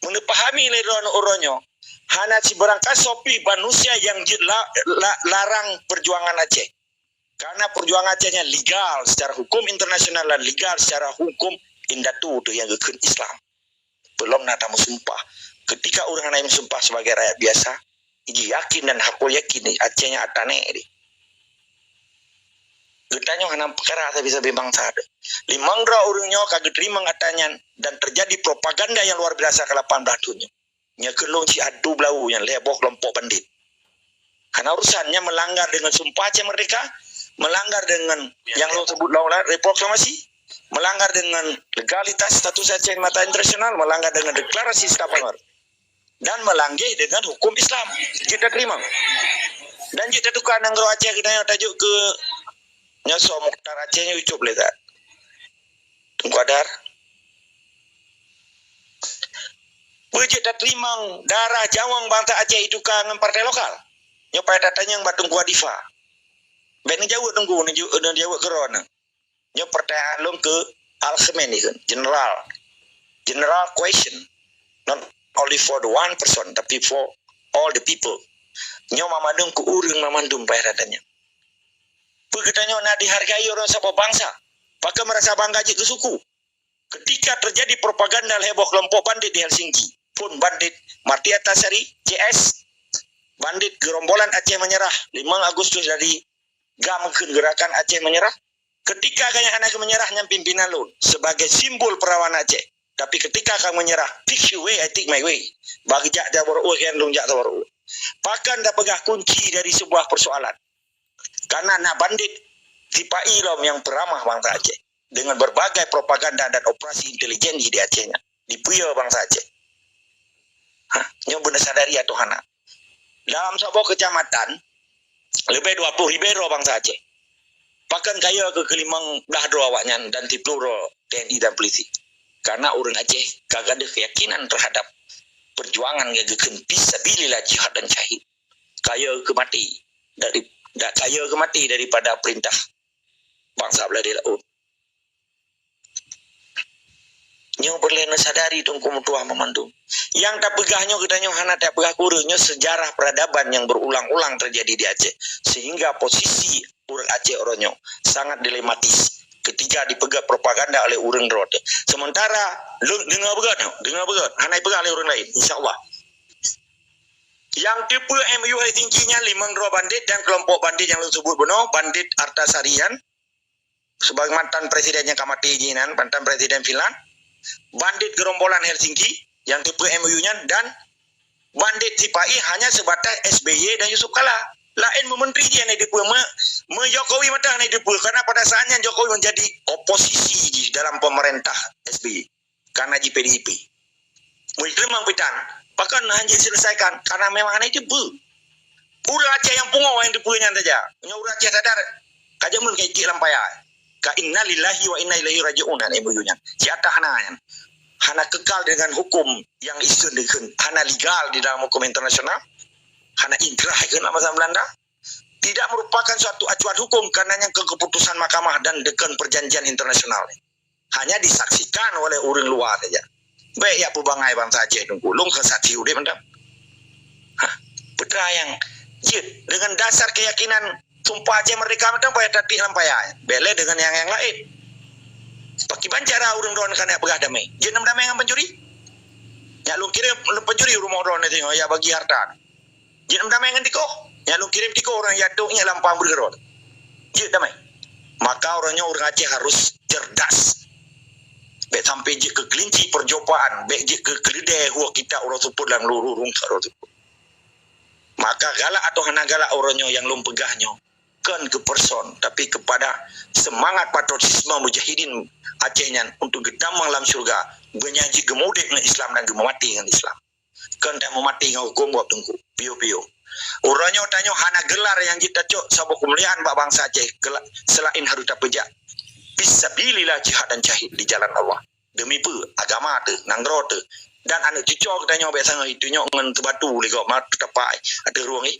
Menepahami leron oronyo, hana si berangkas sopi manusia yang larang perjuangan Aceh. Karena perjuangan Acehnya legal secara hukum internasional dan legal secara hukum indatu tu yang gekun Islam. Belum nata sumpah. Ketika orang yang sumpah sebagai rakyat biasa, yakin dan hakul yakin Acehnya atane ini. Getanya hana perkara tapi bisa bangsa ada. Limang dra urungnya kagak terima katanya dan terjadi propaganda yang luar biasa ke 18 dunia. Nya kelong si adu belau yang leboh kelompok bandit. Karena urusannya melanggar dengan sumpah Aceh Merdeka, melanggar dengan yang lo sebut laulah reproklamasi, melanggar dengan legalitas status Aceh di mata internasional, melanggar dengan deklarasi Setapangat dan melanggar dengan hukum Islam. Kita terima. Dan kita tukar nanggro Aceh kita tajuk ke Nyoso Mukhtar Acehnya ucup lekat. Tunggu adar. Bujit dat limang darah jawang bangsa Aceh itu kangen partai lokal. Nyopai datanya yang batung kuadifa. Ben jauh tunggu jauh kerona. Nyop pertanyaan long ke Al-Khamenei kan, general question. Not only for the one person, tapi for all the people. Nyop mamadung ke urung mamandum bayar datanya. Begitu nak dihargai orang sebuah bangsa, maka merasa bangga je ke suku. Ketika terjadi propaganda heboh kelompok bandit di Helsinki, pun bandit Martia Tasari, CS, bandit gerombolan Aceh menyerah, 5 Agustus dari GAM gerakan Aceh menyerah. Ketika kaya anak menyerahnya pimpinan lu sebagai simbol perawan Aceh. Tapi ketika kamu menyerah, pick your way, I take my way. Bagi jak jawar yang lu jak jawar. Pakan dah pegang kunci dari sebuah persoalan. Karena nak bandit Tipai lom yang peramah bangsa Aceh. Dengan berbagai propaganda dan operasi intelijen di Acehnya. Di Puyo bangsa Aceh. Nyo benar sadari atau hana. Dalam sebuah kecamatan, lebih 20 ribero bangsa Aceh. Pakan kaya ke kelimang belah dua awaknya dan tipuro TNI dan polisi. Karena orang Aceh kagak ada keyakinan terhadap perjuangan yang fisabilillah jihad dan syahid. Kaya ke mati daripada perintah bangsa belah dia laut. Nyo berlena sadari tungku mutuah memandung. Yang tak pegahnya katanya hana tak pegah kurenya sejarah peradaban yang berulang-ulang terjadi di Aceh. Sehingga posisi orang Aceh orangnya sangat dilematis ketika dipegang propaganda oleh orang rote. Sementara dengar begat hana pegang oleh orang lain insyaallah. Yang tipe MU tingginya 5 bandit dan kelompok bandit yang lu sebut benar, bandit Artasarian sebagai mantan presidennya Kamati Jinan, mantan presiden Finland, bandit gerombolan Helsinki yang tipe MU-nya, dan bandit Tipai hanya sebatas SBY dan Yusuf Kala. Lain menteri dia ni depa Jokowi mata ni depa karena pada saatnya Jokowi menjadi oposisi di dalam pemerintah SBY karena di PDIP. Mungkin pitan bahkan hanya selesaikan karena memang anak depa. Urang Aceh yang pungo yang depa nya saja. Urang Aceh sadar kaja mun kai ki lampaya. Ka inna lillahi wa inna ilaihi raji'un an ibunya. Siata hana kekal dengan hukum yang isun dengan hana legal di dalam hukum internasional. Hana inkrah ke nama Belanda tidak merupakan suatu acuan hukum karena yang keputusan mahkamah dan dengan perjanjian internasional. Hanya disaksikan oleh orang luar saja. Baik ya pubangai bangsa Aceh tunggu lung ke satiu dia mendam. Putra yang dengan dasar keyakinan sumpah Aceh merdeka mendam payah tati lampaya. Bele dengan yang lain. Pakai bancara orang don kan ya pegah damai. Jin damai dengan pencuri. Ya lu kirim pencuri rumah don itu ya bagi harta. Jin damai dengan tiko. Ya lu kirim tiko orang yaduknya lampang bergerot. Jin damai. Maka orangnya orang Aceh harus cerdas. Baik sampai je ke kelinci perjopaan, baik je ke keledai huwa kita orang suput lang lurung karo tu. Maka galak atau hana galak orangnya yang lum pegahnya kan ke person tapi kepada semangat patriotisme mujahidin Acehnya untuk gedamang dalam syurga menyaji gemudek dengan Islam dan gemati dengan Islam. Kan tak memati dengan hukum buat tunggu pio-pio. Orangnya tanya hana gelar yang kita cok sabuk kemuliaan bangsa Aceh selain harus tak pejak. Fisabilillah jihad dan syahid di jalan Allah. Demi pe agama tu, nanggro tu. Dan anak cucu katanya biasa itunya ngan tebatu lega mat tepai ada ruang ni.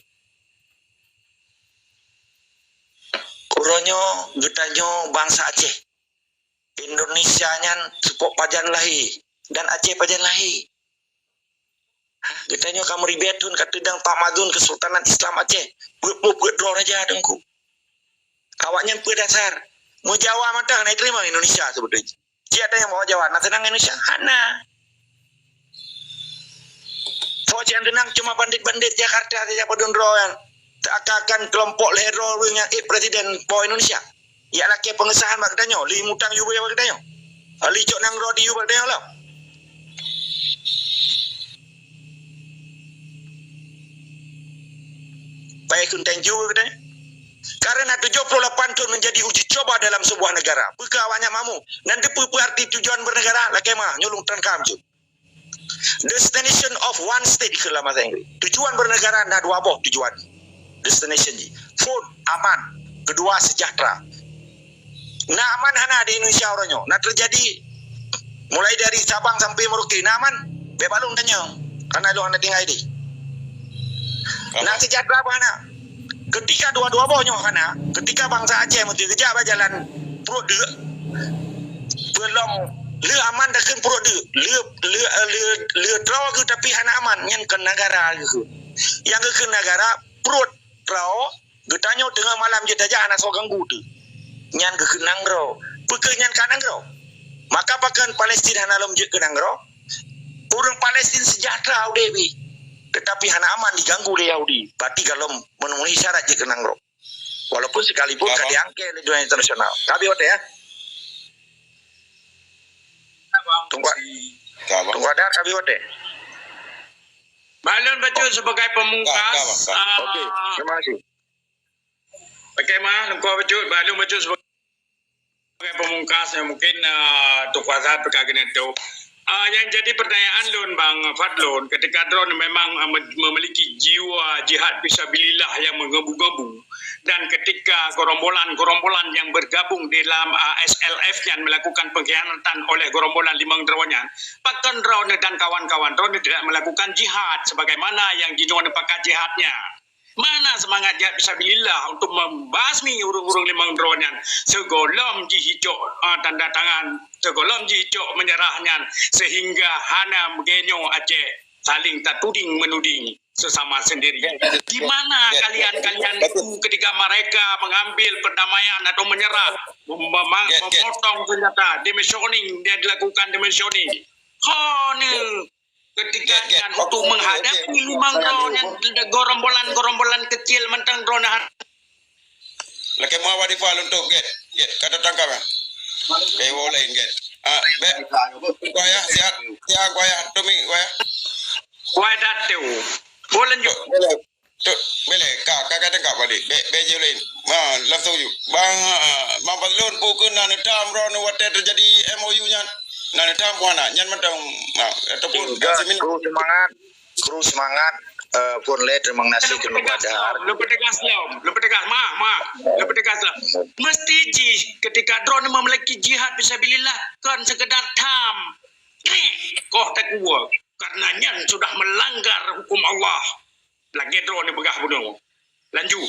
Orangnya getanya bangsa Aceh. Indonesia-nya sepok pajan lahi dan Aceh pajan lahi. Getanya kamu ribetun katedang Pak Madun Kesultanan Islam Aceh. Buat draw aja dengku. Awaknya pe dasar. Mau Jawa mata naik terima Indonesia sebetulnya. Siapa yang mau Jawa? Nak tenang Indonesia? Hana. Fauj yang tenang cuma bandit-bandit Jakarta saja pedundroan. Tak akan kelompok lero yang presiden po Indonesia. Ya laki pengesahan mak katanya. Li mutang yuba mak katanya. Li cok nang rodi yuba katanya lah. Baik kunteng juga katanya. Karena 78 itu menjadi uji coba dalam sebuah negara. Bukan awaknya mamu. Nanti arti tujuan bernegara. Lagi mah nyulung tenkam tu. Destination of one state itulah bahasa Inggris. Tujuan bernegara ada dua boh tujuan. Destination ji. Food aman. Kedua sejahtera. Nah aman hana di Indonesia orangnya. Nah terjadi mulai dari Sabang sampai Merauke. Nah aman. Bebalung tanya. Karena lu anda tinggal ini. Nah sejahtera apa hana? Ketika dua-dua bohnya kana, ketika bangsa Aceh mesti kerja berjalan perut dia, belum le aman dah kan perut dia, le draw ke tapi hana aman, yang ke negara ke, yang ke negara perut draw, getanya tengah malam je saja anak so ganggu tu, yang ke nanggro, pekerjaan ke nanggro, maka pakan Palestin hana lom je ke nanggro, orang Palestin sejahtera udewi. Tetapi hana aman diganggu oleh Yahudi. Berarti kalau memenuhi syarat je kenang roh. Walaupun sekalipun kan diangkat oleh dunia internasional. Kabi hotel ya. Tunggu ada kabi hotel. Balun baca sebagai pemungkas. Okey, terima kasih. Okey mah, lengkau baca balun baca sebagai pemungkas yang mungkin tu kuasa perkara itu. Yang jadi pertanyaan Lun Bang Fadlun, ketika drone memang memiliki jiwa jihad fisabilillah yang menggebu-gebu, dan ketika gerombolan yang bergabung dalam SLF yang melakukan pengkhianatan oleh gerombolan Limang Drone, bahkan drone dan kawan-kawan drone tidak melakukan jihad sebagaimana yang dinamakan pakat jihadnya. Mana semangat jihad fisabilillah untuk membasmi urung-urung Limang Drone segolom jihicok tanda tangan, segolom jihicok menyerahnya sehingga hana genyo Aceh saling tak tuding menuding sesama sendiri. Di mana kalian itu ketika mereka mengambil perdamaian atau menyerah, memotong senjata, demissioning, dia dilakukan demissioning. Ketika untuk menghadapi Limang Drone gerombolan kecil mentang drone Laki mau wadi fal untuk get kata tangkap kan. Kayak lain get. Kuaya siap kuaya tumi kuaya. Kuaya datu. Boleh juga. Boleh kak tangkap wadi. Beje lain. Langsung ju. Bang Fadlun pukul nan tam ron wate terjadi MOU nya. Nan tam puana nyan mentang ataupun kru semangat pun le terima kasih ke kepada lebih tegas mesti ketika drone memiliki jihad fisabilillah kan sekedar tam kok tak kuat karena nyan sudah melanggar hukum Allah lagi drone begah bunuh lanjut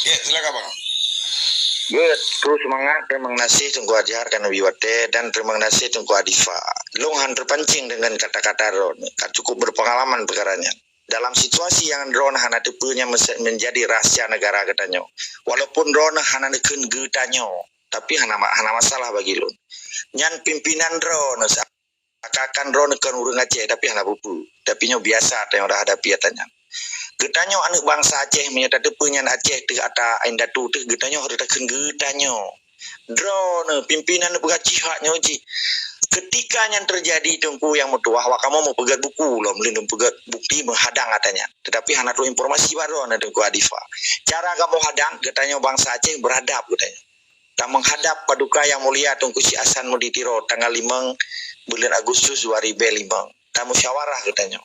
silakan bang. Good, terus semangat terima kasih Tengku Adhar dan Wiwate dan terima kasih Tengku Adifa. Long terpancing dengan kata-kata Ron, cukup berpengalaman perkaranya. Dalam situasi yang Ron hana tepunya menjadi rahasia negara katanya. Walaupun Ron hana neken getanyo, tapi hana masalah bagi Ron. Nyan pimpinan Ron, akan Ron neken urung Aceh tapi hana bupu. Tapi nyo biasa yang dah hadapi katanya. Getanyo anak bangsa Aceh menyata tepunya Aceh tu ata indatu tu getanyo harus takkan getanyo. Drone pimpinan berjihadnya ji. Ketika yang terjadi tengku yang mutuah kamu mau pegat buku loh melindung pegat bukti menghadang katanya. Tetapi hana tu informasi baru na tengku Adifa. Cara kamu hadang getanyo bangsa Aceh beradab katanya. Tak menghadap paduka yang mulia tengku si Asan Muditiro tanggal 5 bulan Agustus 2005. Tak musyawarah katanya.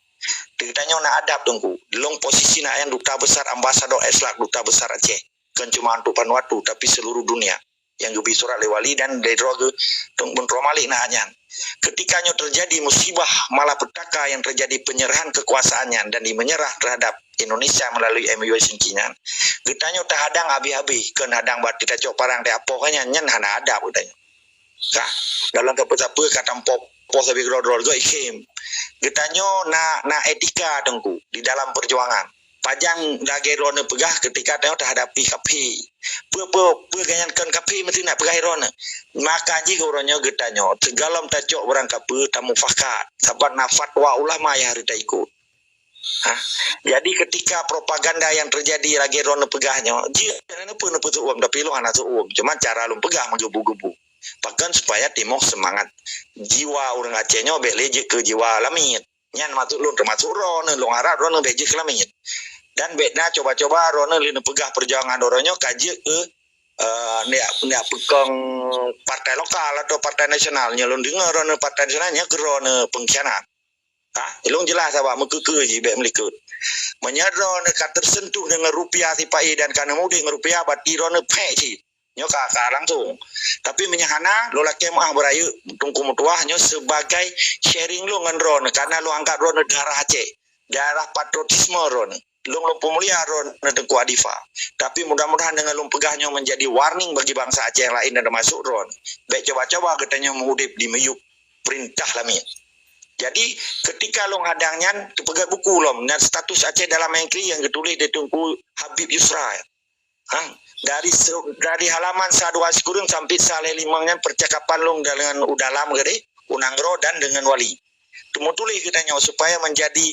Ditanya nak adab tunggu. Long posisi nak yang duta besar ambasador Eslak duta besar Aceh. Kan cuma untuk Vanuatu tapi seluruh dunia. Yang gebi surat lewali dan dari roge tunggu Romalik nak anyan. Ketikanya terjadi musibah malapetaka yang terjadi penyerahan kekuasaannya dan menyerah terhadap Indonesia melalui MUI Singkingan. Ditanya tak hadang habis-habis. Kan hadang buat kita cok parang de apa kan nyan hana adab katanya. Kah? Dalam apa-apa kata pos lebih grodol go ikim. Getanyo na etika tengku di dalam perjuangan. Pajang lagi rona pegah ketika tengok terhadapi kapi. Ganyankan kapi mesti nak pegah rona. Maka jika orangnya getanyo segalam tacok orang kapi tamu fakat. Sabat na fatwa ulama yang harus ikut. Jadi ketika propaganda yang terjadi lagi rona pegahnya, jika pun uam tapi lu anak uam. Cuma cara lu pegah menggebu-gebu. Bahkan supaya timok semangat jiwa orang Acehnya beleje ke jiwa lamit. Nyan masuk lu termasuk Ron, lu harap Ron beje ke lamit. Dan bedna coba-coba Ron linu pegah perjuangan orangnya kaji ke nek pekong partai lokal atau partai nasionalnya lu dengar Ron partai nasionalnya ke Ron pengkhianat. Ilung jelas apa mekeke ji bek melikut. Menyadron ka tersentuh dengan rupiah tipai dan kana mudi dengan rupiah bati Ron pe ji. Nyo kakak langsung. Tapi menyahana lo laki mah berayu tungku mutuahnya sebagai sharing lo dengan Ron karena lo angkat Ron darah Aceh, darah patriotisme Ron. Lo pemulia Ron tengku Adifa. Tapi mudah-mudahan dengan lo pegahnya menjadi warning bagi bangsa Aceh yang lain dan termasuk Ron. Baik coba-coba katanya mengudip di meyuk perintah lamit. Jadi ketika lo hadangnya pegat buku lo dan status Aceh dalam engkri yang ditulis di tungku Habib Yusra. Dari halaman sadua sekurang sampai saleh limangnya percakapan long dengan udalam gede Unanggro dan dengan wali. Temu tulis katanya supaya menjadi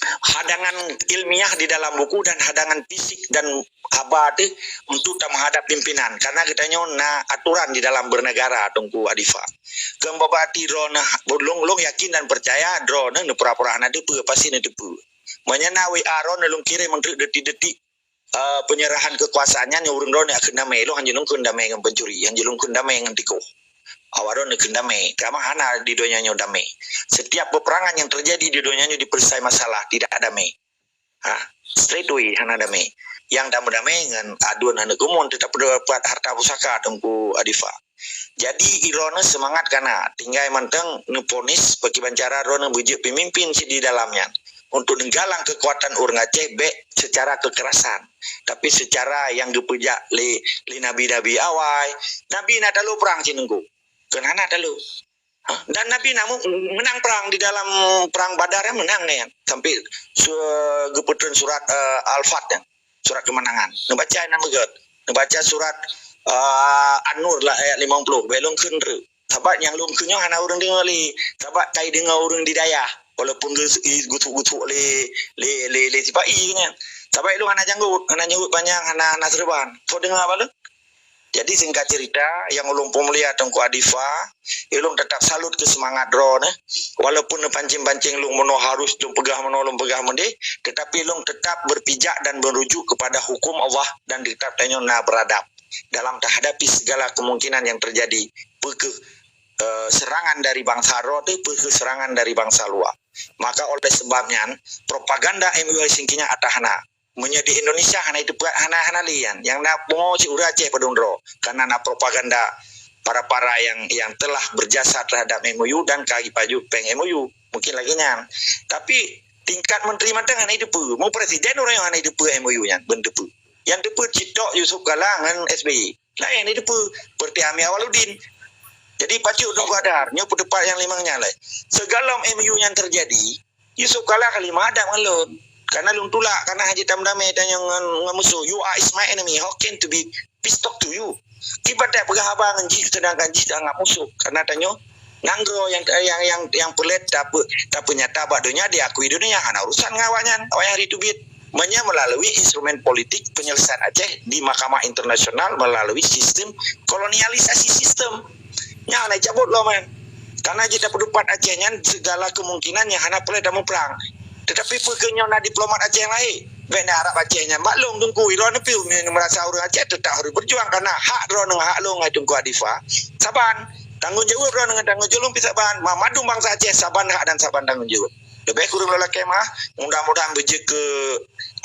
hadangan ilmiah di dalam buku dan hadangan fisik dan haba tu untuk tak menghadap pimpinan karena katanya na aturan di dalam bernegara tungku Adifa kembabati drone long yakin dan percaya drone ne pura-pura na depu pasti ne depu menyenawi aron long kire menteri detik-detik penyerahan kekuasaannya urang drone akan damai lo hanjulung kun damai dengan pencuri hanjulung kun damai dengan tiko awaron akan damai kama hana di dunianya damai setiap peperangan yang terjadi di dunianya dipersai masalah tidak damai straight away hana damai yang damai dengan aduan hana gumun tetap dapat harta pusaka tunggu Adifa jadi irona semangat karena tinggal manteng neponis bagi bancara rona bujuk pemimpin di dalamnya untuk menggalang kekuatan urang Aceh secara kekerasan tapi secara yang dipujak li nabi-nabi awal nabi nak dalu perang cinengku kenana dalu dan nabi namu menang perang di dalam perang Badar menang nih sampai geputun surat Al-Fat surat kemenangan membaca nama god membaca surat An-Nur lah ayat 50 belum kenre sahabat yang lum kunyo hana urang dengar li sahabat kai dengar urang di daya walaupun gutuk-gutuk le sipai nya sahabat lu hana janggut banyak hana serban so dengar apa lu jadi singkat cerita yang ulun pemulia tengku Adifa ulun tetap salut ke semangat drone walaupun pancing-pancing ulun mono harus ulun pegah mende tetapi ulun tetap berpijak dan merujuk kepada hukum Allah dan tetap tanya beradab dalam menghadapi segala kemungkinan yang terjadi serangan dari bangsa Rode serangan dari bangsa luar maka oleh sebabnya propaganda MUI singkinya atahana menjadi Indonesia hana itu hana lian yang nak mau si ura Aceh pedundro karena na propaganda para yang telah berjasa terhadap MOU dan kaki paju peng MOU mungkin lagi nya tapi tingkat menteri manteng hana itu mau presiden orang yang hana itu MOU nya bendepu yang depu Citok Yusuf Kala dengan SBY lain itu seperti Ami Awaludin jadi pacu dong kadar nyopu depan yang limangnya lah segala MOU yang terjadi Yusuf Kala kali madam ngalun karena lung tulak karena haji tamdame dan yang ngamusuh you are is my enemy how can to be peace talk to you kibadah pegah nji sedangkan ji anggap musuh karena tanyo nangro yang pelet tak punya tabak dunia diakui dunia hana urusan ngawanyan awalnya hari tubit melalui instrumen politik penyelesaian Aceh di Mahkamah Internasional melalui sistem kolonialisasi sistem nya hana cabut lo men karena kita pendapat Acehnya segala kemungkinan yang hana pelet dalam perang tetapi pekerjaan na diplomat Aceh yang lain benda Arab Acehnya maklum tunggu iron piu merasa orang Aceh tetap harus berjuang karena hak ron dengan hak lo ngai tunggu Adifa saban tanggung jawab ron dengan tanggung jawab pisaban mamadum bangsa Aceh saban hak dan saban tanggung jawab lebih kurang lola kemah mudah-mudahan beje ke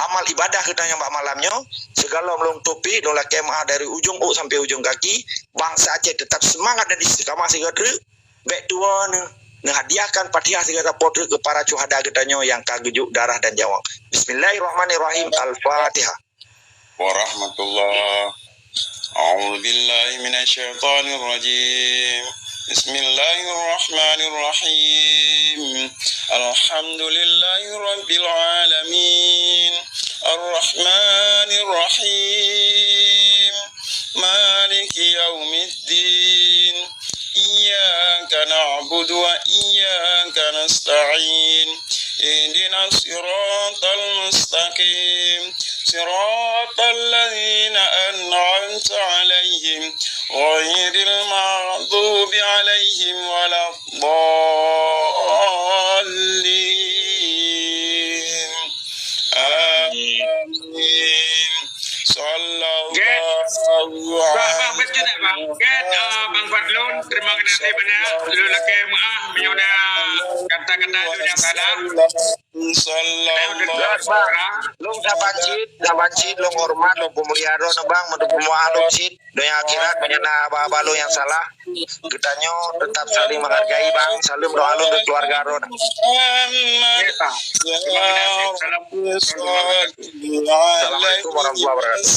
amal ibadah katanya mbak malamnya segala melong topi lola kemah dari ujung sampai ujung kaki bangsa Aceh tetap semangat dan istiqamah sehingga baik tuan hadiahkan Fatihah segala potret ke para syuhada katanya yang kagejuk darah dan jawang. Bismillahirrahmanirrahim. Al-Fatihah. Warahmatullah. A'udzu billahi minasyaitonir rajim. Bismillahirrahmanirrahim. Alhamdulillahi rabbil alamin. Ar-Rahmanir Rahim. Maliki yaumiddin. إياك نعبد وإياك نستعين اهدنا الصراط المستقيم صراط الذين أنعمت عليهم غير المغضوب عليهم ولا الضالين آمين Sallallahu Bang betul tak bang? Bang Fadlun, terima kasih banyak. Lu lagi maaf menyona kata-kata itu yang ada. Long sabancit, long hormat, long pemuliaan lo bang, untuk pemuliaan lo cit, doa akhirat menyana abah lo yang salah. Kitanya tetap saling menghargai bang, saling doa lo untuk keluarga lo. Assalamualaikum warahmatullahi wabarakatuh.